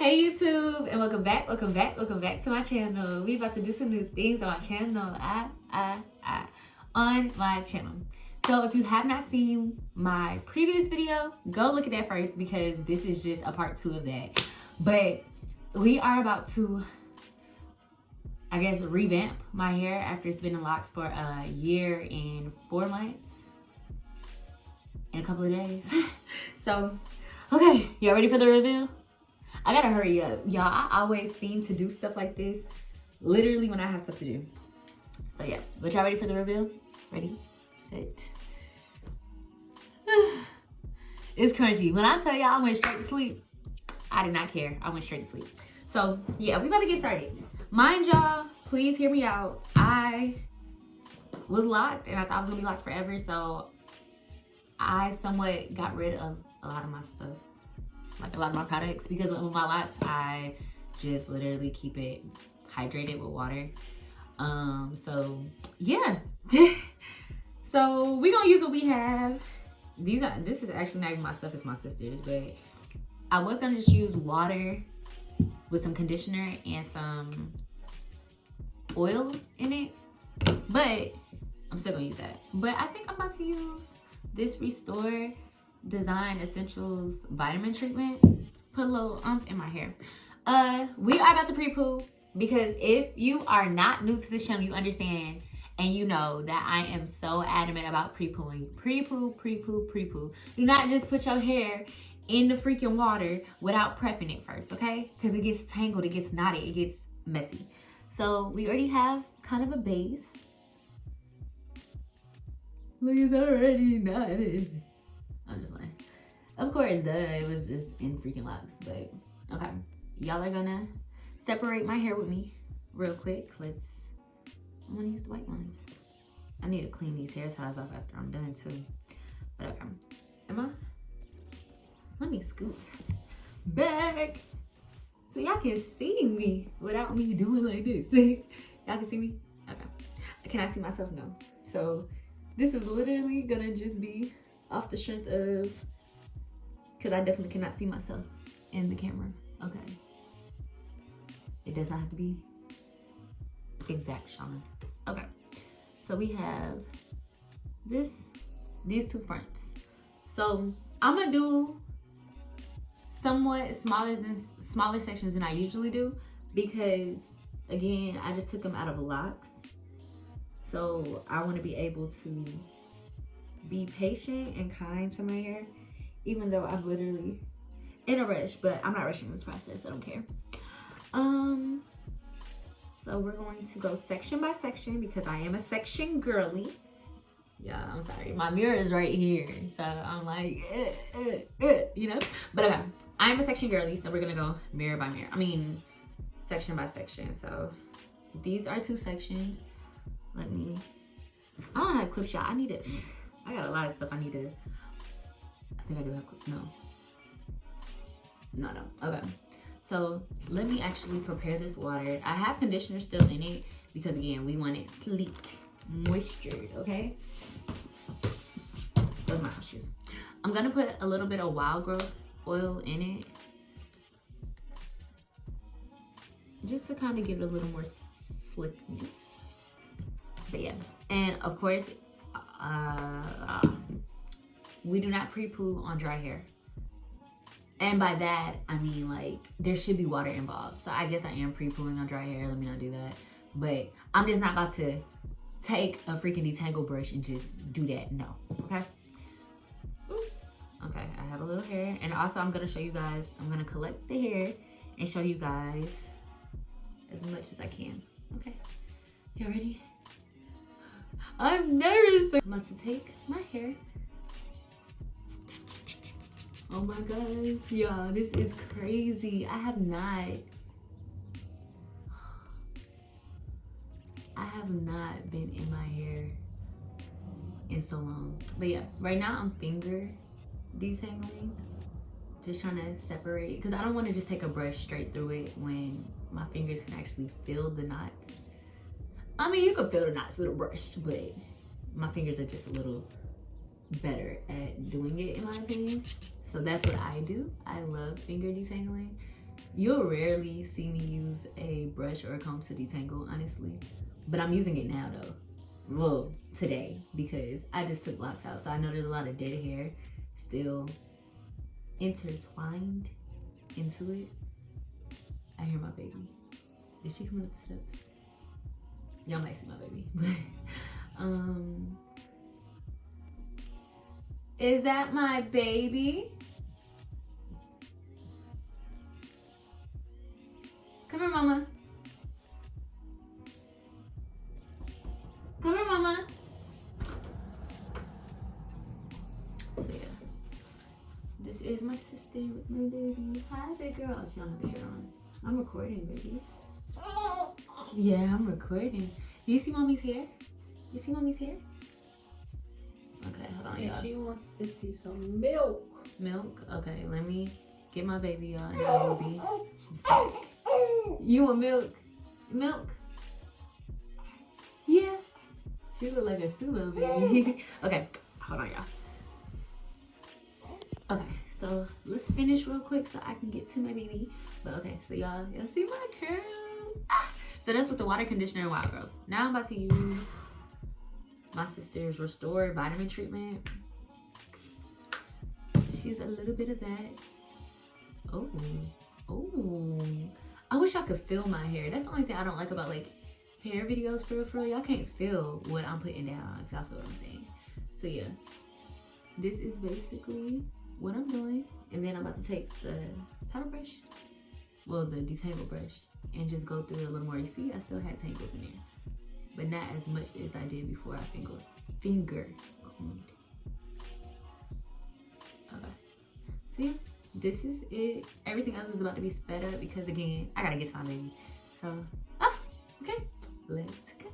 Hey YouTube, and welcome back to my channel. We about to do some new things on my channel. On my channel. So if you have not seen my previous video, go look at that first because this is just a part 2 of that. But we are about to, I guess, revamp my hair after it's been in locks for a year and 4 months and a couple of days. So, okay, y'all ready for the reveal? I gotta hurry up. Y'all, I always seem to do stuff like this literally when I have stuff to do. So yeah, but y'all ready for the reveal? Ready, set. It's crunchy. When I tell y'all I went straight to sleep, I did not care. I went straight to sleep. So yeah, we about to get started. Mind y'all, please hear me out. I was locked and I thought I was gonna be locked forever. So I somewhat got rid of a lot of my stuff. Like a lot of my products, because with my locks I just literally keep it hydrated with water. So yeah. So we gonna use what we have. This is actually not even my stuff, it's my sister's, but I was gonna just use water with some conditioner and some oil in it, but I'm still gonna use that. But I think I'm about to use this Restore Design Essentials vitamin treatment. Put a little in my hair. We are about to pre-poo, because if you are not new to this channel, you understand and you know that I am so adamant about pre-pooing. Pre-poo. Do not just put your hair in the freaking water without prepping it first, okay? Because it gets tangled, it gets knotted, it gets messy. So we already have kind of a base. Look, it's already knotted. I'm just lying. Of course, it was just in freaking locks, but okay. Y'all are gonna separate my hair with me real quick. I'm gonna use the white ones. I need to clean these hair ties off after I'm done too. But okay, let me scoot back so y'all can see me without me doing like this. Y'all can see me? Okay. Can I see myself? No. So this is literally gonna just be off the strength of, because I definitely cannot see myself in the camera. Okay. It does not have to be exact, Shawn. Okay. So we have these two fronts. So I'm gonna do somewhat smaller sections than I usually do, because again, I just took them out of locks. So I want to be able to be patient and kind to my hair, even though I'm literally in a rush, but I'm not rushing this process. I don't care. So we're going to go section by section because I am a section girly. Yeah, I'm sorry. My mirror is right here, so I'm like, you know? But okay, I am a section girly, so we're gonna go mirror by mirror. I mean, section by section. So these are 2 sections. I don't have clip shot. I got a lot of stuff I need to, I think I do have, no. Okay. So let me actually prepare this water. I have conditioner still in it because again, we want it sleek, moistured, okay? Those are my house shoes. I'm gonna put a little bit of wild growth oil in it, just to kind of give it a little more slickness. But yeah, and of course, we do not pre-poo on dry hair. And by that, I mean like there should be water involved. So I guess I am pre-pooing on dry hair. Let me not do that. But I'm just not about to take a freaking detangle brush and just do that. No, okay? Oops. Okay, I have a little hair. And also I'm gonna show you guys, I'm gonna collect the hair and show you guys as much as I can. Okay, y'all ready? I'm nervous. I'm about to take my hair. Oh my god, y'all, this is crazy. I have not been in my hair in so long. But yeah, right now I'm finger detangling, just trying to separate, because I don't want to just take a brush straight through it when my fingers can actually feel the knots. I mean, you can feel the knots with a brush, but my fingers are just a little better at doing it, in my opinion. So that's what I do. I love finger detangling. You'll rarely see me use a brush or a comb to detangle, honestly. But I'm using it now though. Well, today, because I just took locks out. So I know there's a lot of dead hair still intertwined into it. I hear my baby. Is she coming up the steps? Y'all might see my baby. Is that my baby? Come here, mama. Come here, mama. So yeah, this is my sister with my baby. Hi, big girl. She don't have a shirt on. I'm recording, baby. Yeah, I'm recording. Do you see mommy's hair? You see mommy's hair? Okay, hold on, y'all. She wants to see some milk. Milk? Okay, let me get my baby, y'all, and I will be back. You want milk? Milk? Yeah. She look like a sumo baby. Okay, hold on, y'all. Okay, so let's finish real quick so I can get to my baby. But okay, so y'all see my curl? So that's with the water conditioner and wild growth. Now I'm about to use my sister's Restore vitamin treatment. Just use a little bit of that. Oh. I wish I could feel my hair. That's the only thing I don't like about like hair videos for real. Y'all can't feel what I'm putting down, if y'all feel what I'm saying. So yeah, this is basically what I'm doing. And then I'm about to take the paddle brush, well, the detangle brush, and just go through it a little more. You see, I still had tangles in there, but not as much as I did before I finger combed. Okay, so yeah, this is it. Everything else is about to be sped up because again, I gotta get to my baby. So, okay, let's go.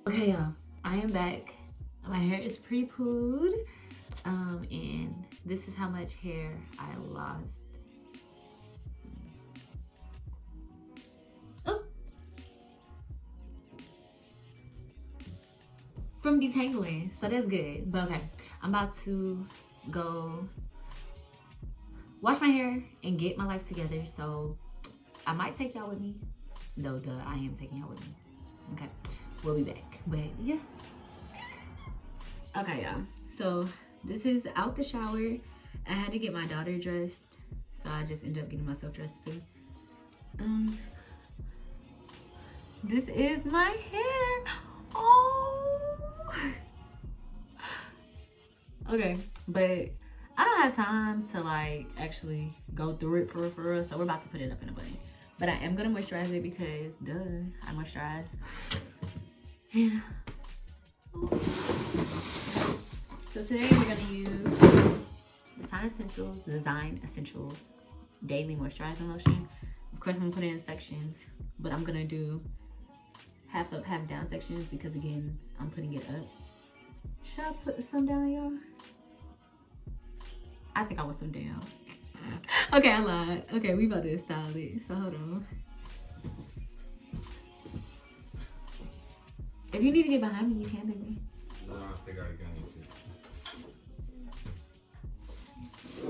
Okay, y'all, I am back. My hair is pre-pooed, and this is how much hair I lost. Oh, from detangling, so that's good. But okay, I'm about to go wash my hair and get my life together. So I might take y'all with me. No, duh, I am taking y'all with me. Okay. We'll be back, but yeah. Okay, y'all, so this is out the shower. I had to get my daughter dressed, so I just ended up getting myself dressed too. This is my hair. Oh. Okay, but I don't have time to like actually go through it for real, so we're about to put it up in a bun. But I am gonna moisturize it because duh, I moisturize. Yeah. So today we're gonna use Design Essentials Daily Moisturizing Lotion. Of course, I'm gonna put it in sections, but I'm gonna do half up, half down sections because again, I'm putting it up. Should I put some down, y'all? I think I want some down. Okay, I lied. Okay, we about to style it. So hold on. If you need to get behind me, you can, baby. No, I think I got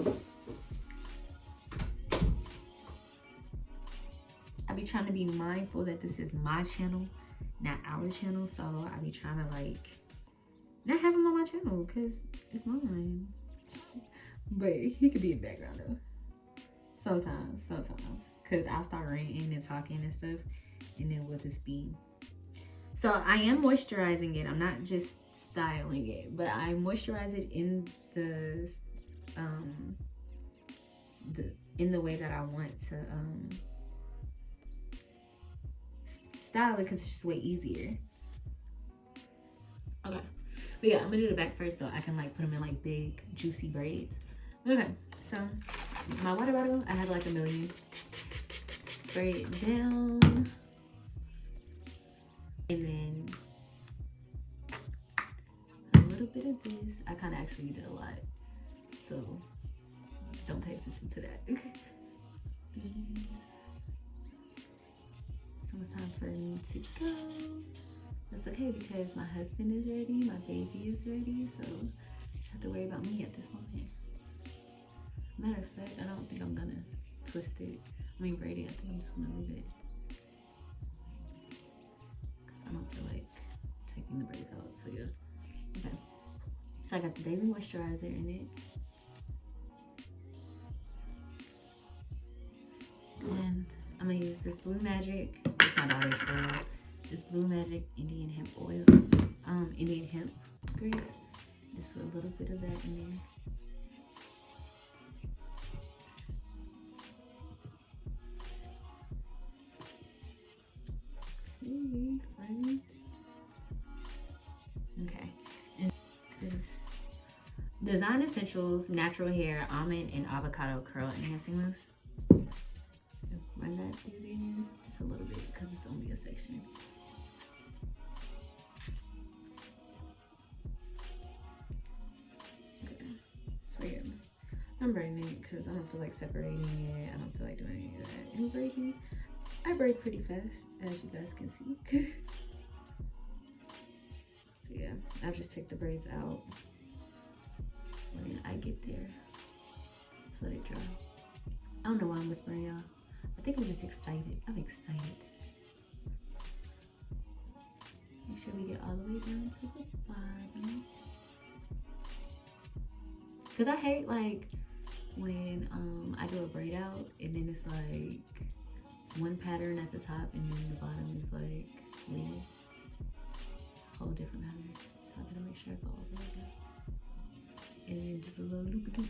it. I be trying to be mindful that this is my channel, not our channel. So I be trying to like not have him on my channel because it's mine. But he could be in the background though. Sometimes. Because I'll start ranting and talking and stuff. And then we'll just be. So I am moisturizing it. I'm not just styling it. But I moisturize it in the way that I want to style it because it's just way easier. Okay. But yeah, I'm gonna do the back first so I can like put them in like big juicy braids. Okay, so my water bottle, I have like 1 million. Spray it down. And then a little bit of this. I kind of actually did a lot. So don't pay attention to that. So it's time for me to go. That's okay because my husband is ready, my baby is ready, so you just have to worry about me at this moment. Matter of fact, I don't think I'm gonna twist it. I mean braid it, I think I'm just gonna leave it. Because I don't feel like taking the braids out, so yeah. Okay. So I got the daily moisturizer in it. And I'm gonna use this Blue Magic. It's my daughter's oil. This Blue Magic Indian hemp oil. Indian hemp grease. Just put a little bit of that in there. Okay. And this Design Essentials Natural Hair Almond and Avocado Curl Enhancing Mousse. Run that through there just a little bit because it's only a section. Okay. So yeah, I'm braiding it because I don't feel like separating it. I don't feel like doing any of that. And braiding, I braid pretty fast, as you guys can see. So yeah, I'll just take the braids out when I get there. Just let it dry. I don't know why I'm whispering, y'all. I think I'm just excited. I'm excited. Make sure we get all the way down to the bottom. Cause I hate like when I do a braid out and then it's like one pattern at the top and then the bottom is like weird. Whole different pattern. So I gotta make sure I go all the way down. And then do a little loop doop.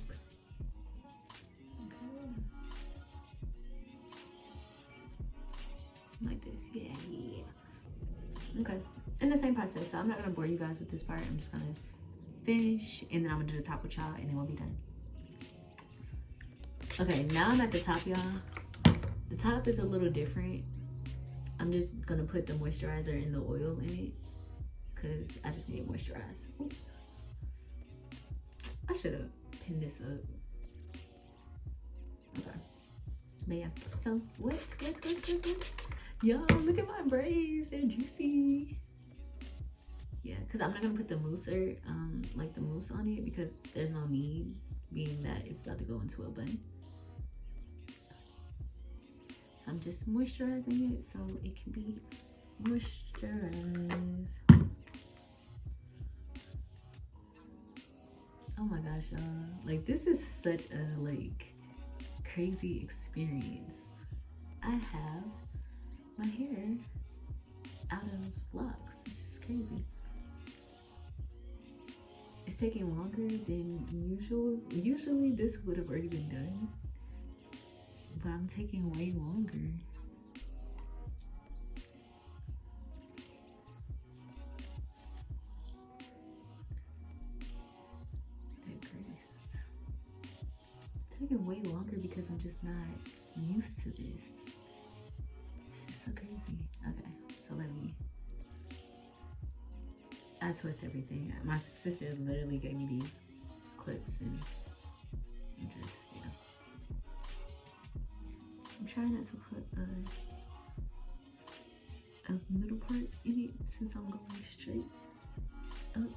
Okay. Like this, yeah. Okay, and the same process. So I'm not gonna bore you guys with this part. I'm just gonna finish and then I'm gonna do the top with y'all and then we'll be done. Okay, now I'm at the top, y'all. The top is a little different. I'm just gonna put the moisturizer and the oil in it because I just need it moisturized. Oops. I should have pinned this up. Okay. But yeah, so what? Y'all, look at my braids. They're juicy. Yeah, because I'm not going to put the mousse like the mousse on it because there's no need, being that it's about to go into a bun. So I'm just moisturizing it so it can be moisturized. Oh my gosh, y'all. Like, this is such a, like, crazy experience. I have my hair out of Locs. It's just crazy. It's taking longer than usual. Usually this would have already been done, but I'm taking way longer. That grace. It's taking way longer because I'm just not used to this. It's just so crazy. Okay, so let me twist everything. My sister literally gave me these clips and just, yeah. I'm trying not to put a middle part in it since I'm going straight up.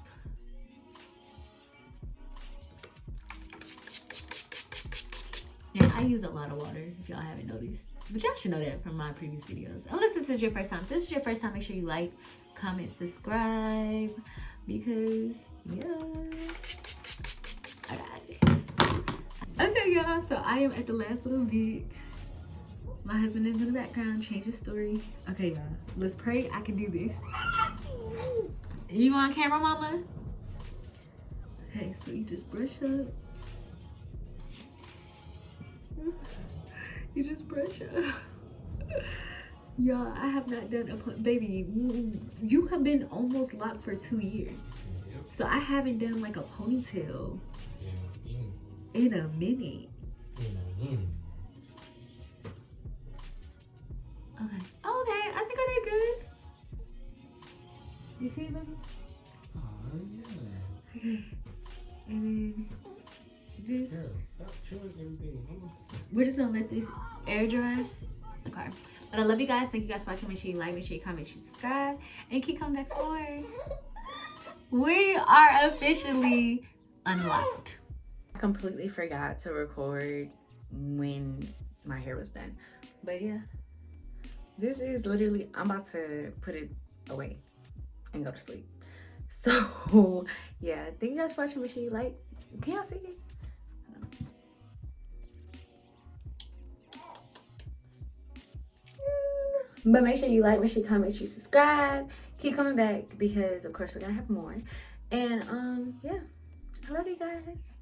And I use a lot of water, if y'all haven't noticed. But y'all should know that from my previous videos. Unless this is your first time. If this is your first time, make sure you like, comment, subscribe. Because, yeah, I got it. Okay, y'all. So I am at the last little bit. My husband is in the background. Change his story. Okay, y'all. Let's pray I can do this. You on camera, mama? Okay, so you just brush up. You just brush up. Y'all, I have not done a baby. You have been almost locked for 2 years. Yep. So I haven't done like a ponytail in a minute. Okay. Oh, okay. I think I did good. You see, baby? Oh, yeah. Okay. And then just... Girl, stop chewing everything. We're just gonna let this air dry. Okay. But I love you guys. Thank you guys for watching. Make sure you like, make sure you comment, make sure you subscribe, and keep coming back for more. We are officially unlocked. I completely forgot to record when my hair was done. But yeah, this is literally, I'm about to put it away and go to sleep. So yeah, thank you guys for watching. Make sure you like. Can y'all see it? But make sure you like, make sure you comment, make sure you subscribe. Keep coming back because of course we're gonna have more. And yeah, I love you guys.